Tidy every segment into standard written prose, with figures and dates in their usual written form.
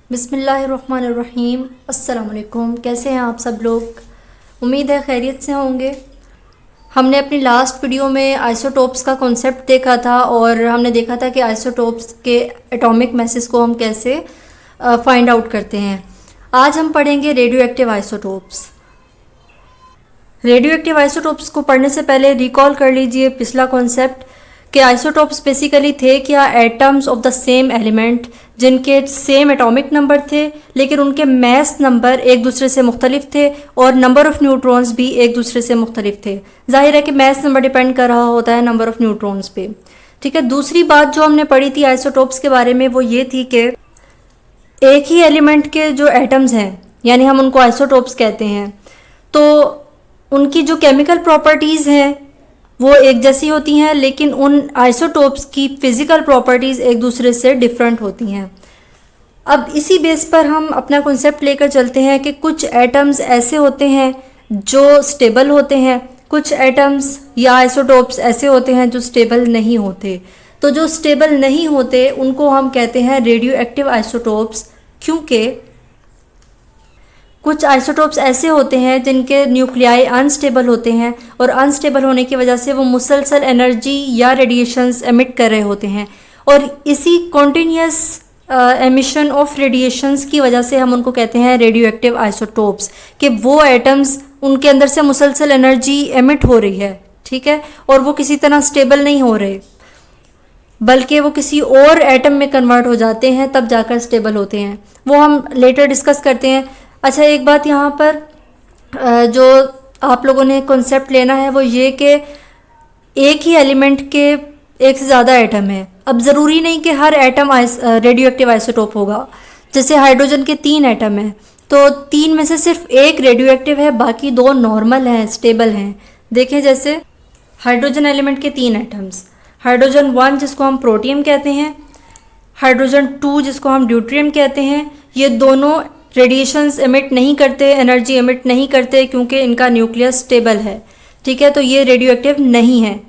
बिस्मिल्लाहिर्रहमानिर्रहीम। अस्सलाम वालेकुम। कैसे हैं आप सब लोग? उम्मीद है खैरियत से होंगे। हमने अपनी लास्ट वीडियो में आइसोटोप्स का कॉन्सेप्ट देखा था और हमने देखा था कि आइसोटोप्स के एटॉमिक मैसेज को हम कैसे फाइंड आउट करते हैं। आज हम पढ़ेंगे radio active isotopes. Radio active isotopes को पढ़ने से पहले रिकॉल कर लीजिए पिछला कॉन्सेप्ट कि आइसोटोप्स बेसिकली थे क्या atoms of the same element जिनके सेम एटॉमिक नंबर थे लेकिन उनके मैस नंबर एक दूसरे से मुख्तलिफ थे और नंबर ऑफ़ न्यूट्रॉन्स भी एक दूसरे से मुख्तलिफ थे। जाहिर है कि मैस नंबर डिपेंड कर रहा होता है नंबर ऑफ़ न्यूट्रॉन्स पे। ठीक है, दूसरी बात जो हमने पढ़ी थी आइसोटोप्स के बारे में वो ये थी कि एक ही एलिमेंट के जो एटम्स हैं यानी हम उनको आइसोटोप्स कहते हैं, तो उनकी जो केमिकल प्रॉपर्टीज़ हैं वो एक जैसी होती हैं लेकिन उन आइसोटोप्स की फ़िज़िकल प्रॉपर्टीज़ एक दूसरे से डिफरेंट होती हैं। अब इसी बेस पर हम अपना कॉन्सेप्ट लेकर चलते हैं कि कुछ एटम्स ऐसे होते हैं जो स्टेबल होते हैं, कुछ एटम्स या आइसोटोप्स ऐसे होते हैं जो स्टेबल नहीं होते। तो जो स्टेबल नहीं होते उनको हम कहते हैं रेडियो एक्टिव आइसोटोप्स, क्योंकि कुछ आइसोटोप्स ऐसे होते हैं जिनके न्यूक्लियाई अनस्टेबल होते हैं और अनस्टेबल होने की वजह से वो मुसलसल एनर्जी या रेडिएशंस एमिट कर रहे होते हैं और इसी कॉन्टीन्यूस एमिशन ऑफ रेडिएशंस की वजह से हम उनको कहते हैं रेडियो एक्टिव आइसोटोप्स कि वो एटम्स उनके अंदर से मुसलसल एनर्जी एमिट हो रही है। ठीक है, और वो किसी तरह स्टेबल नहीं हो रहे बल्कि वो किसी और एटम में कन्वर्ट हो जाते हैं, तब जाकर स्टेबल होते हैं। वो हम लेटर डिस्कस करते हैं। अच्छा, एक बात यहाँ पर जो आप लोगों ने कॉन्सेप्ट लेना है वो ये कि एक ही एलिमेंट के एक से ज़्यादा एटम है। अब ज़रूरी नहीं कि हर एटम रेडियो एक्टिव आइसोटोप होगा। जैसे हाइड्रोजन के 3 एटम हैं तो 3 में से सिर्फ एक रेडियो एक्टिव है, बाकी 2 नॉर्मल हैं, स्टेबल हैं। देखें, जैसे हाइड्रोजन एलिमेंट के 3 एटम्स, हाइड्रोजन 1 जिसको हम प्रोटियम कहते हैं, हाइड्रोजन 2 जिसको हम ड्यूट्रियम कहते हैं, ये दोनों रेडिएशंस एमिट नहीं करते, एनर्जी एमिट नहीं करते क्योंकि इनका न्यूक्लियस स्टेबल है। ठीक है, तो ये रेडियो एक्टिव नहीं है।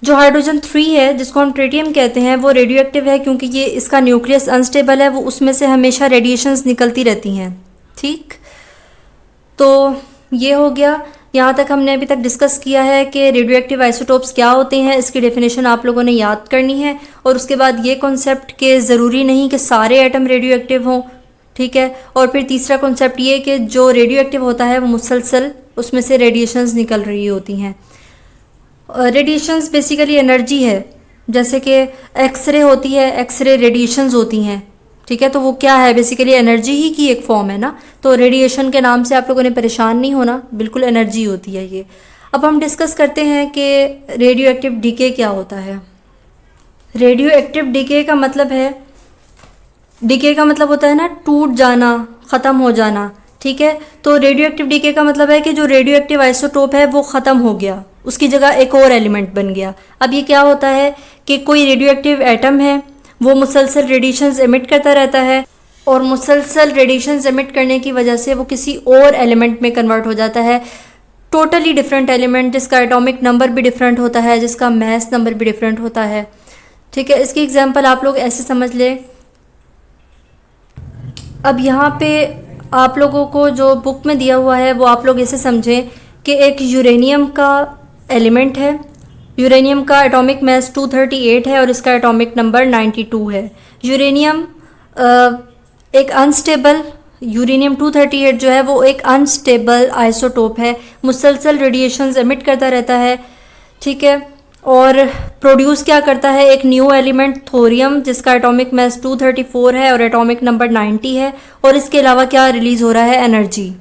जो हाइड्रोजन 3 है जिसको हम ट्रिटियम कहते हैं वो रेडियो एक्टिव है क्योंकि ये इसका न्यूक्लियस अनस्टेबल है, वो उसमें से हमेशा रेडिएशंस निकलती रहती हैं। ठीक, तो ये हो गया। यहाँ तक हमने अभी तक डिस्कस किया है कि रेडियो एक्टिव आइसोटोप्स क्या होते हैं, इसकी डेफिनेशन आप लोगों ने याद करनी है और उसके बाद ये कॉन्सेप्ट कि ज़रूरी नहीं कि सारे एटम रेडियो एक्टिव हों। ठीक है, और फिर तीसरा कॉन्सेप्ट ये कि जो रेडियो एक्टिव होता है वो मुसलसल उसमें से रेडिएशंस निकल रही होती हैं। रेडिएशंस बेसिकली एनर्जी है, जैसे कि एक्सरे होती है, एक्सरे रेडिएशंस होती हैं। ठीक है, तो वो क्या है, बेसिकली एनर्जी ही की एक फॉर्म है ना। तो रेडिएशन के नाम से आप लोगों ने परेशान नहीं होना, बिल्कुल एनर्जी होती है ये। अब हम डिस्कस करते हैं कि रेडियो एक्टिव डीके क्या होता है। रेडियो एक्टिव डीके का मतलब है, डीके का मतलब होता है ना टूट जाना, ख़त्म हो जाना। ठीक है, तो रेडियो एक्टिव डीके का मतलब है कि जो रेडियो एक्टिव आइसोटोप है वो ख़त्म हो गया, उसकी जगह एक और एलिमेंट बन गया। अब ये क्या होता है कि कोई रेडियो एक्टिव एटम है वो मुसलसल रेडिएशंस एमिट करता रहता है और मुसलसल रेडिएशंस एमिट करने की वजह से वो किसी और एलिमेंट में कन्वर्ट हो जाता है, टोटली डिफरेंट एलिमेंट जिसका एटॉमिक नंबर भी डिफरेंट होता है, जिसका मैस नंबर भी डिफरेंट होता है। ठीक है, इसकी एग्जांपल आप लोग ऐसे समझ लें। अब यहाँ पे आप लोगों को जो बुक में दिया हुआ है वो आप लोग ऐसे समझें कि एक यूरेनियम का एलिमेंट है। यूरेनियम का एटॉमिक मास 238 है और इसका एटॉमिक नंबर 92 है। यूरेनियम एक अनस्टेबल, यूरेनियम 238 जो है वो एक अनस्टेबल आइसोटोप है, मुसलसल रेडिएशंस एमिट करता रहता है। ठीक है, और प्रोड्यूस क्या करता है, एक न्यू एलिमेंट थोरियम जिसका एटॉमिक मास 234 है और एटॉमिक नंबर 90 है, और इसके अलावा क्या रिलीज़ हो रहा है, एनर्जी।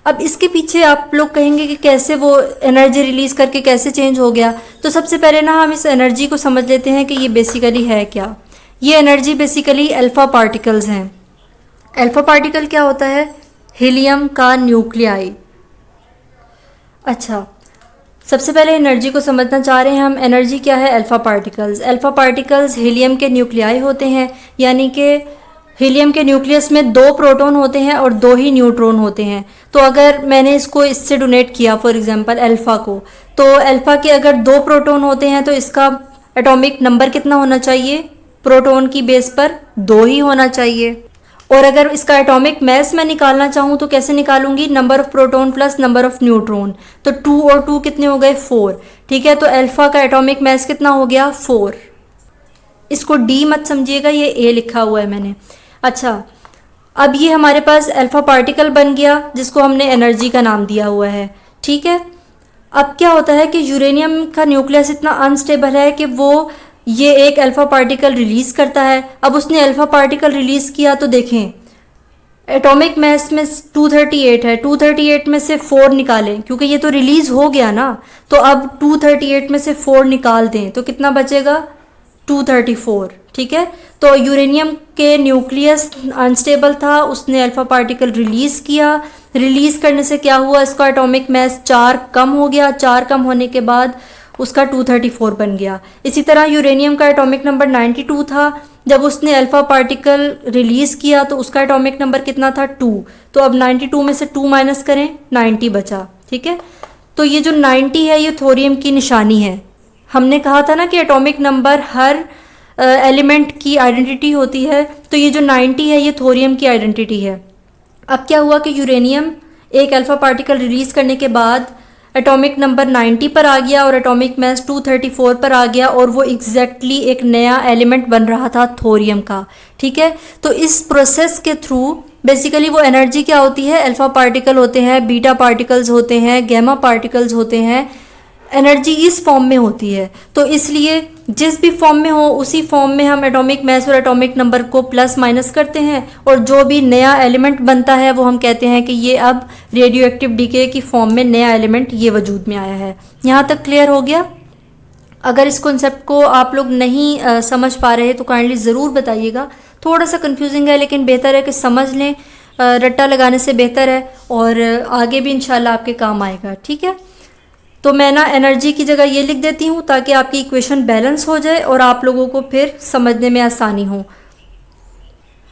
अब इसके पीछे आप लोग कहेंगे कि कैसे वो एनर्जी रिलीज़ करके कैसे चेंज हो गया। तो सबसे पहले ना हम इस एनर्जी को समझ लेते हैं कि ये बेसिकली है क्या। ये एनर्जी बेसिकली अल्फ़ा पार्टिकल्स हैं। अल्फ़ा पार्टिकल क्या होता है, हीलियम का न्यूक्लियाई। अच्छा, सबसे पहले एनर्जी को समझना चाह रहे हैं हम। एनर्जी क्या है, alpha particles. Alpha particles helium के न्यूक्लियाई होते हैं, यानी कि हीलियम के न्यूक्लियस में 2 प्रोटॉन होते हैं और 2 ही न्यूट्रॉन होते हैं। तो अगर मैंने इसको इससे डोनेट किया फॉर एग्जांपल अल्फ़ा को, तो अल्फ़ा के अगर 2 प्रोटॉन होते हैं तो इसका एटॉमिक नंबर कितना होना चाहिए, प्रोटॉन की बेस पर 2 ही होना चाहिए। और अगर इसका एटॉमिक मास मैं निकालना चाहूँ तो कैसे निकालूंगी, number of proton plus number of neutron, तो 2 और 2 कितने हो गए 4, ठीक है। तो अल्फा का एटॉमिक मास कितना हो गया 4। इसको डी मत समझिएगा, ये ए लिखा हुआ है मैंने। अच्छा, अब ये हमारे पास अल्फा पार्टिकल बन गया जिसको हमने एनर्जी का नाम दिया हुआ है, ठीक है। अब क्या होता है कि यूरेनियम का न्यूक्लियस इतना अनस्टेबल है कि वो ये एक अल्फा पार्टिकल रिलीज़ करता है। अब उसने अल्फा पार्टिकल रिलीज़ किया तो देखें एटॉमिक मास में 238 है, 238 में से 4 निकालें क्योंकि ये तो रिलीज़ हो गया ना, तो अब 238 में से 4 निकाल दें तो कितना बचेगा 234, ठीक है। तो यूरेनियम के न्यूक्लियस अनस्टेबल था, उसने अल्फा पार्टिकल रिलीज़ किया, रिलीज़ करने से क्या हुआ, इसका एटॉमिक मास 4 कम हो गया, 4 कम होने के बाद उसका 234 बन गया। इसी तरह यूरेनियम का एटॉमिक नंबर 92 था, जब उसने अल्फा पार्टिकल रिलीज़ किया तो उसका एटॉमिक नंबर कितना था 2, तो अब 92 में से 2 माइनस करें 90 बचा, ठीक है। तो ये जो 90 है ये थोरियम की निशानी है। हमने कहा था ना कि एटॉमिक नंबर हर एलिमेंट की आइडेंटिटी होती है, तो ये जो 90 है ये थोरियम की आइडेंटिटी है। अब क्या हुआ कि यूरेनियम एक अल्फा पार्टिकल रिलीज़ करने के बाद एटॉमिक नंबर 90 पर आ गया और एटॉमिक मास 234 पर आ गया और वो एग्जैक्टली एक नया एलिमेंट बन रहा था थोरियम का, ठीक है। तो इस प्रोसेस के थ्रू बेसिकली वो एनर्जी क्या होती है, अल्फा पार्टिकल होते हैं, बीटा पार्टिकल्स होते हैं, गैमा पार्टिकल्स होते हैं, एनर्जी इस फॉर्म में होती है। तो इसलिए जिस भी फॉर्म में हो उसी फॉर्म में हम एटॉमिक मास और एटॉमिक नंबर को प्लस माइनस करते हैं और जो भी नया एलिमेंट बनता है वो हम कहते हैं कि ये अब रेडियो एक्टिव डीके की फॉर्म में नया एलिमेंट ये वजूद में आया है। यहाँ तक क्लियर हो गया? अगर इस कॉन्सेप्ट को आप लोग नहीं समझ पा रहे तो काइंडली ज़रूर बताइएगा। थोड़ा सा कंफ्यूजिंग है लेकिन बेहतर है कि समझ लें, रट्टा लगाने से बेहतर है और आगे भी इंशाल्लाह आपके काम आएगा, ठीक है। तो मैं ना एनर्जी की जगह ये लिख देती हूँ ताकि आपकी इक्वेशन बैलेंस हो जाए और आप लोगों को फिर समझने में आसानी हो।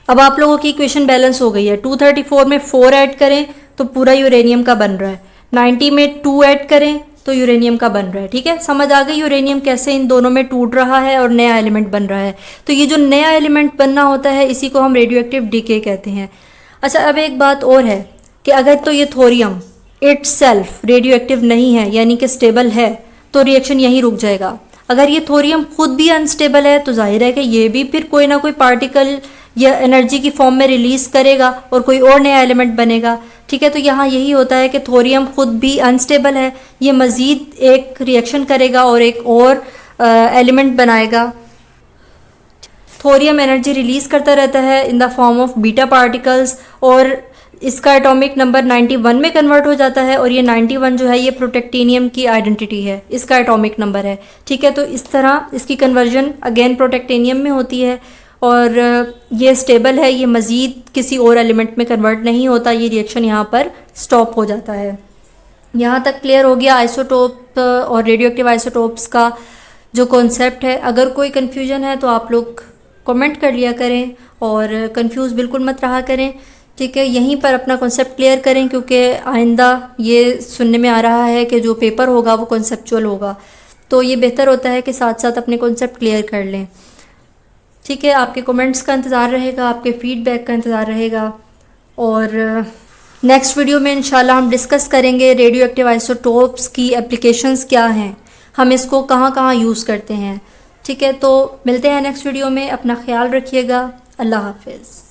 अब आप लोगों की इक्वेशन बैलेंस हो गई है। 234 में 4 ऐड करें तो पूरा यूरेनियम का बन रहा है, 90 में 2 ऐड करें तो यूरेनियम का बन रहा है, ठीक है। समझ आ गई यूरेनियम कैसे इन दोनों में टूट रहा है और नया एलिमेंट बन रहा है। तो ये जो नया एलिमेंट बनना होता है इसी को हम रेडियो एक्टिव डीके कहते हैं। अच्छा, अब एक बात और है कि अगर तो ये थोरियम इटसेल्फ रेडियो एक्टिव नहीं है यानी कि स्टेबल है तो रिएक्शन यहीं रुक जाएगा। अगर ये थोरियम खुद भी अनस्टेबल है तो जाहिर है कि ये भी फिर कोई ना कोई पार्टिकल या एनर्जी की फॉर्म में रिलीज़ करेगा और कोई और नया एलिमेंट बनेगा, ठीक है। तो यहाँ यही होता है कि थोरियम खुद भी अनस्टेबल है, ये मज़ीद एक रिएक्शन करेगा और एक और एलिमेंट बनाएगा। थोरियम एनर्जी रिलीज़ करता रहता है in the form of beta particles और इसका एटॉमिक नंबर 91 में कन्वर्ट हो जाता है और ये 91 जो है ये प्रोटेक्टेनियम की आइडेंटिटी है, इसका एटॉमिक नंबर है, ठीक है। तो इस तरह इसकी कन्वर्जन अगेन प्रोटेक्टेनियम में होती है और ये स्टेबल है, ये मज़ीद किसी और एलिमेंट में कन्वर्ट नहीं होता, ये रिएक्शन यहाँ पर स्टॉप हो जाता है। यहाँ तक क्लियर हो गया आइसोटोप और रेडियो एक्टिव आइसोटोप्स का जो कॉन्सेप्ट है। अगर कोई कन्फ्यूजन है तो आप लोग कमेंट कर लिया करें और कंफ्यूज बिल्कुल मत रहा करें, ठीक है। यहीं पर अपना कॉन्सेप्ट क्लियर करें क्योंकि आइंदा ये सुनने में आ रहा है कि जो पेपर होगा वो कॉन्सेप्चुअल होगा, तो ये बेहतर होता है कि साथ साथ अपने कॉन्सेप्ट क्लियर कर लें, ठीक है। आपके कमेंट्स का इंतज़ार रहेगा, आपके फीडबैक का इंतज़ार रहेगा और नेक्स्ट वीडियो में इंशाल्लाह हम डिस्कस करेंगे रेडियो एक्टिव आइसोटोप्स की एप्लीकेशंस क्या हैं, हम इसको कहाँ कहाँ यूज़ करते हैं, ठीक है। तो मिलते हैं नेक्स्ट वीडियो में, अपना ख्याल रखिएगा, अल्लाह हाफिज़।